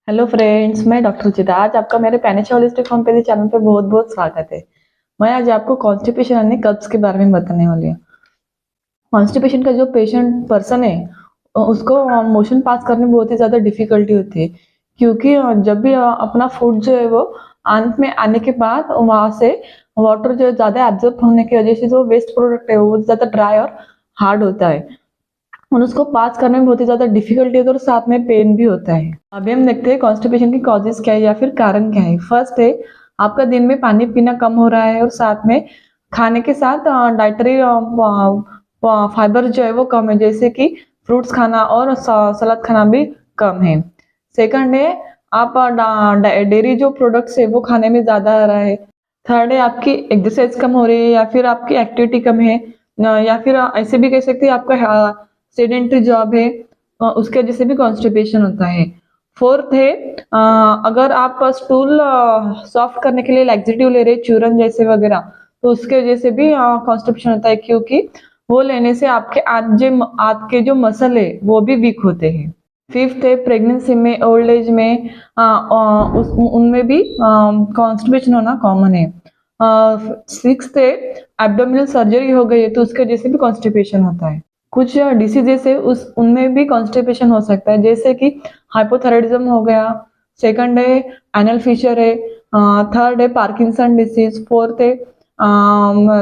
Hello friends, मैं doctor Ruchita. आज आपका मेरे पैनिश होलिस्टिक होम्योपैथी चैनल पे बहुत बहुत स्वागत है। मैं आज आपको कॉन्स्टिपेशन यानी कब्ज के बारे में बताने वाली हूँ। कॉन्स्टिपेशन का जो पेशेंट पर्सन है उसको मोशन पास करने में बहुत ही ज़्यादा डिफिकल्टी होती है, क्योंकि जब भी अपना फूड जो है वो आंत में आने के बाद वहाँ से वाटर जो ज़्यादा एब्जॉर्ब होने की वजह से जो वेस्ट प्रोडक्ट है वो ज़्यादा ड्राई और हार्ड होता है और उसको पास करने में बहुत ही ज्यादा डिफिकल्टी होती है और साथ में पेन भी होता है। अभी हम देखते हैं कॉन्स्टिपेशन की कॉजेज क्या है या फिर कारण क्या है। फर्स्ट है, आपका दिन में पानी पीना कम हो रहा है और साथ में खाने के साथ डाइटरी फाइबर जो है वो कम है, जैसे कि फ्रूट्स खाना और सलाद खाना भी कम है। सेकंड है, आप डेयरी जो प्रोडक्ट्स है वो खाने में ज्यादा आ रहा है। थर्ड है, आपकी एक्सरसाइज कम हो रही है या फिर आपकी एक्टिविटी कम है, या फिर ऐसे भी कह सकते हैं आपका सेडेंटरी जॉब है, उसके वजह से भी कॉन्स्टिपेशन होता है। फोर्थ है, अगर आप स्टूल सॉफ्ट करने के लिए लैक्सेटिव ले रहे चूरन जैसे वगैरह, तो उसके वजह से भी कॉन्स्टिपेशन होता है, क्योंकि वो लेने से आपके आंत के जो मसल है वो भी वीक होते हैं। फिफ्थ है, प्रेगनेंसी में, ओल्ड एज में उनमें भी कॉन्स्टिपेशन होना कॉमन है। सिक्स्थ है, एब्डोमिनल सर्जरी हो गई है तो उसके वजह से भी कॉन्स्टिपेशन होता है। कुछ डिसीजेस है उस उनमें भी कॉन्स्टिपेशन हो सकता है, जैसे कि हाइपोथायराइडिज्म हो गया। सेकंड है एनल फिशर है। थर्ड है पार्किंसन डिसीज। फोर्थ है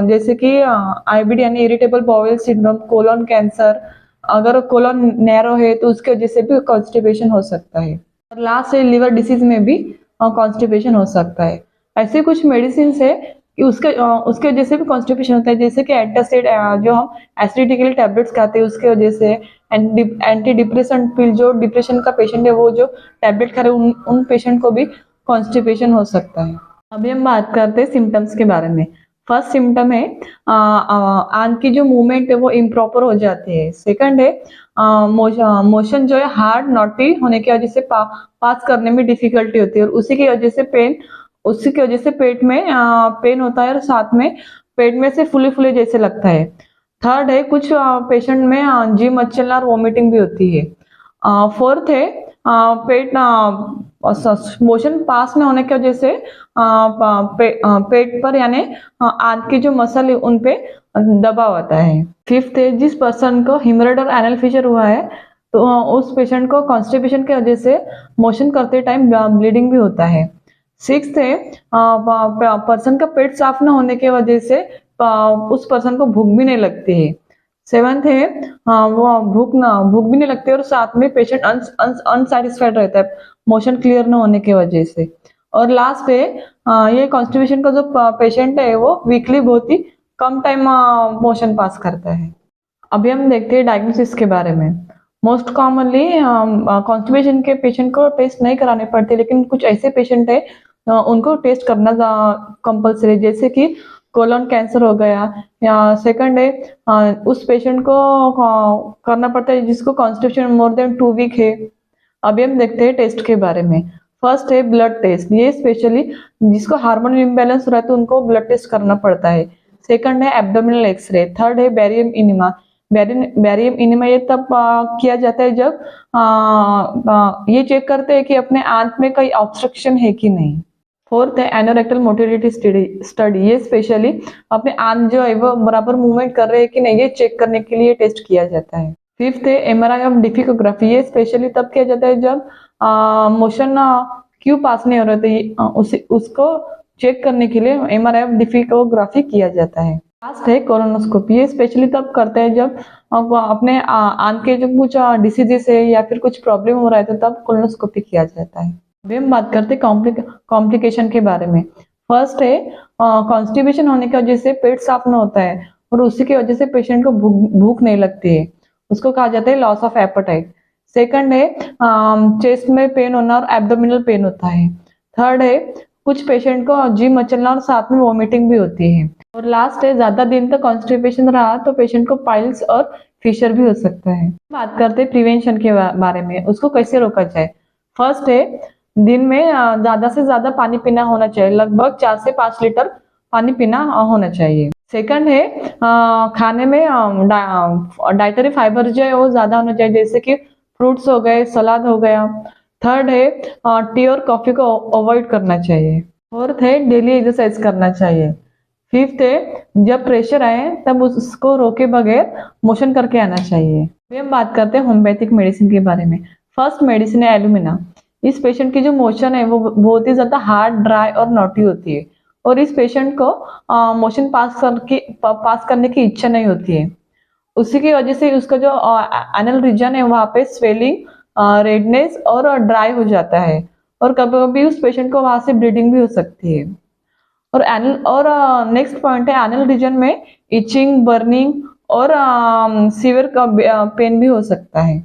जैसे कि आईबीडी यानी irritable bowel syndrome, colon cancer. अगर कोलोन नैरो है तो उसके वजह से भी कॉन्स्टिपेशन हो सकता है। और लास्ट है लिवर डिसीज में भी कॉन्स्टिपेशन हो सकता है। ऐसे कुछ मेडिसिन है कि उसके वजह से भी कॉन्स्टिपेशन होता है, जैसे कि एंटासिड जो हम एसिडिटी के लिए टैबलेट्स खाते हैं उसके वजह से। एंटी डिप्रेशन पिल जो डिप्रेशन का पेशेंट है वो जो टैबलेट खा रहे हैं उन पेशेंट को भी कॉन्स्टिपेशन हो सकता है। अभी हम बात करते हैं सिम्टम्स के बारे में। फर्स्ट सिम्टम है आंत की जो मूवमेंट है वो इम्प्रॉपर हो जाती है। सेकंड है मोशन जो है हार्ड नॉटी होने की वजह से पास करने में डिफिकल्टी होती है और उसी की वजह से पेट में पेन होता है और साथ में पेट में से फूले फूले जैसे लगता है। थर्ड है, कुछ पेशेंट में जी मचलना और वॉमिटिंग भी होती है। फोर्थ है पेट मोशन पास में होने की वजह से पेट पर यानी आंत की जो मसल है उन पे दबाव आता है। फिफ्थ है, जिस पर्सन को हिमोरेड और एनल फिशर हुआ है तो उस पेशेंट को कॉन्स्टिपेशन की वजह से मोशन करते टाइम ब्लीडिंग भी होता है। सिक्स्थ है, पर्सन का पेट साफ न होने की वजह से उस पर्सन को भूख भी नहीं लगती है। सेवंथ है, वो भूख भी नहीं लगती और साथ में पेशेंट अनसेटिस्फाइड रहता है मोशन क्लियर न होने की वजह से। और लास्ट है, ये कॉन्स्टिपेशन का जो पेशेंट है वो वीकली बहुत ही कम टाइम मोशन पास करता है। अभी हम देखते हैं डायग्नोसिस के बारे में। मोस्ट कॉमनली कॉन्स्टिपेशन के पेशेंट को टेस्ट नहीं कराने पड़ते, लेकिन कुछ ऐसे पेशेंट है उनको टेस्ट करना कंपल्सरी, जैसे कि कोलोन कैंसर हो गया। या सेकंड है उस पेशेंट को करना पड़ता है जिसको कॉन्स्टिपेशन मोर देन 2 वीक है। अभी हम देखते हैं टेस्ट के बारे में। फर्स्ट है ब्लड टेस्ट, ये स्पेशली जिसको हार्मोन इम्बैलेंस रहता है उनको ब्लड टेस्ट करना पड़ता है। सेकंड है एब्डोमिनल एक्सरे। थर्ड है बैरियम इनिमा। बैरियम इनिमा ये तब किया जाता है जब ये चेक करते हैं कि अपने आंत में कोई ऑब्स्ट्रक्शन है कि नहीं। फोर्थ है एनोरेक्टल मोटिलिटी स्टडी, ये स्पेशली अपने आंत जो है वो बराबर मूवमेंट कर रहे हैं कि नहीं ये चेक करने के लिए टेस्ट किया जाता है। फिफ्थ है एमआरआई ऑफ डिफिकोग्राफी, ये स्पेशली तब किया जाता है जब मोशन क्यों पास नहीं हो रहे थे उसको चेक करने के लिए एमआरआई ऑफ डिफिकोग्राफी किया जाता है। लास्ट है कोलोनोस्कोपी, ये स्पेशली तब करते हैं जब अपने आंत के जो कुछ डिसीजेस है या फिर कुछ प्रॉब्लम हो रहा है तो तब कोलोनोस्कोपी किया जाता है। अभी हम बात करते हैं कॉम्प्लिकेशन के बारे में। फर्स्ट है कॉन्स्टिपेशन होने की वजह से पेट साफ न होता है और उसी की वजह से पेशेंट को भूख नहीं लगती है, उसको कहा जाता है लॉस ऑफ एपेटाइट। सेकंड है चेस्ट में पेन होना और एब्डोमिनल पेन होता है। थर्ड है कुछ पेशेंट को जी मचलना और साथ में वॉमिटिंग भी होती है। और लास्ट है ज्यादा दिन तक कॉन्स्टिपेशन रहा तो पेशेंट को पाइल्स और फिशर भी हो सकता है। बात करते हैं प्रिवेंशन के बारे में, उसको कैसे रोका जाए। फर्स्ट है दिन में ज्यादा से ज्यादा पानी पीना होना चाहिए, लगभग 4 से 5 लीटर पानी पीना होना चाहिए। सेकंड है खाने में डाइटरी फाइबर जो है वो ज्यादा होना चाहिए, जैसे कि फ्रूट्स हो गए, सलाद हो गया। थर्ड है टी और कॉफी को अवॉइड करना चाहिए। फोर्थ है डेली एक्सरसाइज करना चाहिए। फिफ्थ है जब प्रेशर आए तब उसको रोके बगैर मोशन करके आना चाहिए। फिर हम बात करते हैं होम्योपैथिक मेडिसिन के बारे में। फर्स्ट मेडिसिन है एलुमिना। इस पेशेंट की जो मोशन है वो बहुत ही ज्यादा हार्ड, ड्राई और नॉटी होती है और इस पेशेंट को मोशन पास करने की इच्छा नहीं होती है। उसी की वजह से उसका जो एनल रीजन है वहां पे स्वेलिंग, रेडनेस और ड्राई हो जाता है और कभी कभी उस पेशेंट को वहां से ब्लीडिंग भी हो सकती है। और एनल और नेक्स्ट पॉइंट है एनल रीजन में इचिंग, बर्निंग और सीवियर पेन भी हो सकता है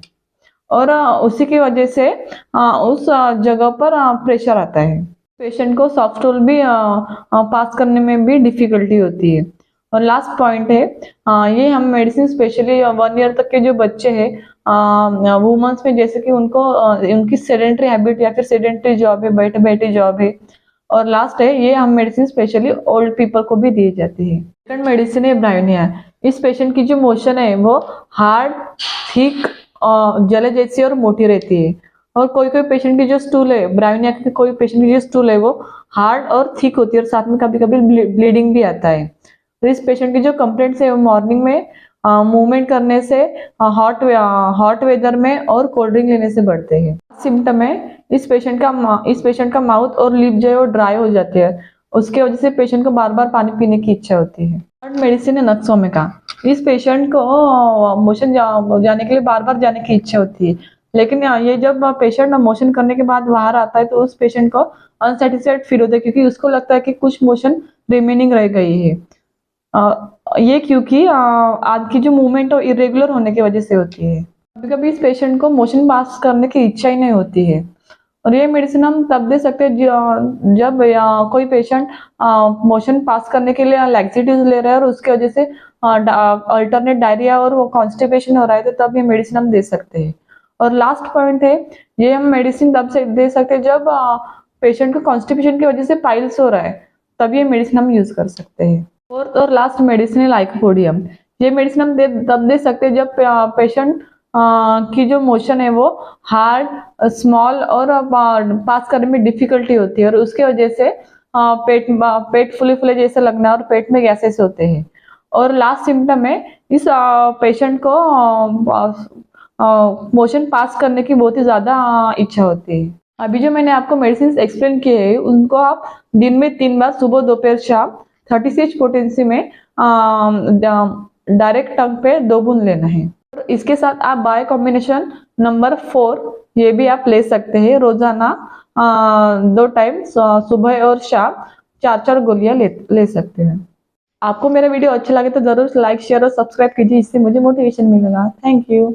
और उसी की वजह से उस जगह पर प्रेशर आता है। पेशेंट को सॉफ्ट स्टूल भी पास करने में भी डिफिकल्टी होती है। और लास्ट पॉइंट है ये हम मेडिसिन स्पेशली 1 ईयर तक के जो बच्चे हैं वुमेन्स में, जैसे कि उनको उनकी सेडेंटरी हैबिट या फिर सेडेंटरी जॉब है, बैठे बैठे जॉब है। और लास्ट है ये हम मेडिसिन स्पेशली ओल्ड पीपल को भी दी जाती है। सेकंड मेडिसिन है ब्रायोनिया। इस पेशेंट की जो मोशन है वो हार्ड, थिक, जले जैसी और मोटी रहती है। और कोई कोई पेशेंट की जो स्टूल है, ब्रायोनिया के कोई पेशेंट की जो स्टूल है वो हार्ड और थिक होती है और साथ में कभी कभी ब्लीडिंग भी आता है। तो इस पेशेंट की जो कंप्लेंट्स है वो मॉर्निंग में मूवमेंट करने से, हॉट वेदर में और कोल्ड ड्रिंक लेने से बढ़ते हैं। सिम्टम है इस पेशेंट का माउथ और लिप जो है वो ड्राई हो जाती है। उसके वजह से पेशेंट को बार बार पानी पीने की इच्छा होती है। थर्ड मेडिसिन है नक्सोमिका। इस पेशेंट को मोशन जाने के लिए बार बार जाने की इच्छा होती है, लेकिन ये जब पेशेंट मोशन करने के बाद बाहर आता है तो उस पेशेंट को अनसेटिस्फाइड फील होता है क्योंकि उसको लगता है कि कुछ मोशन रिमेनिंग रह गई है। ये क्योंकि आज की जो मूवमेंट है इरेगुलर होने की वजह से होती है। कभी कभी इस पेशेंट को मोशन पास करने की इच्छा ही नहीं होती है और ये मेडिसिन हम तब दे सकते हैं जब कोई पेशेंट मोशन पास करने के लिए लैक्सेटिव्स ले रहा है और उसकी वजह से अल्टरनेट डायरिया और वो कॉन्स्टिपेशन हो रहा है, तो तब ये मेडिसिन हम दे सकते हैं। और लास्ट पॉइंट है ये हम मेडिसिन तब से दे सकते हैं जब पेशेंट को कॉन्स्टिपेशन की वजह से पाइल्स हो रहा है, तब ये मेडिसिन हम यूज कर सकते हैं। फोर्थ और लास्ट मेडिसिन है लाइकोपोडियम। ये मेडिसिन हम तब दे सकते हैं जब पेशेंट की जो मोशन है वो हार्ड, स्मॉल और पास करने में डिफिकल्टी होती है और उसके वजह से पेट फुले फुले जैसे लगना और पेट में गैसेस होते हैं। और लास्ट सिम्टम है इस पेशेंट को मोशन पास करने की बहुत ही ज्यादा इच्छा होती है। अभी जो मैंने आपको मेडिसिन एक्सप्लेन किए हैं उनको आप दिन में 3 बार सुबह, दोपहर, शाम 30 cH पोटेंसी में डायरेक्ट टंग पे 2 बूंद लेना है। और इसके साथ आप बाय कॉम्बिनेशन नंबर 4 ये भी आप ले सकते हैं। रोजाना 2 टाइम सुबह और शाम 4-4 गोलियां ले सकते हैं। आपको मेरा वीडियो अच्छा लगे तो जरूर लाइक, शेयर और सब्सक्राइब कीजिए, इससे मुझे मोटिवेशन मिलेगा। Thank you.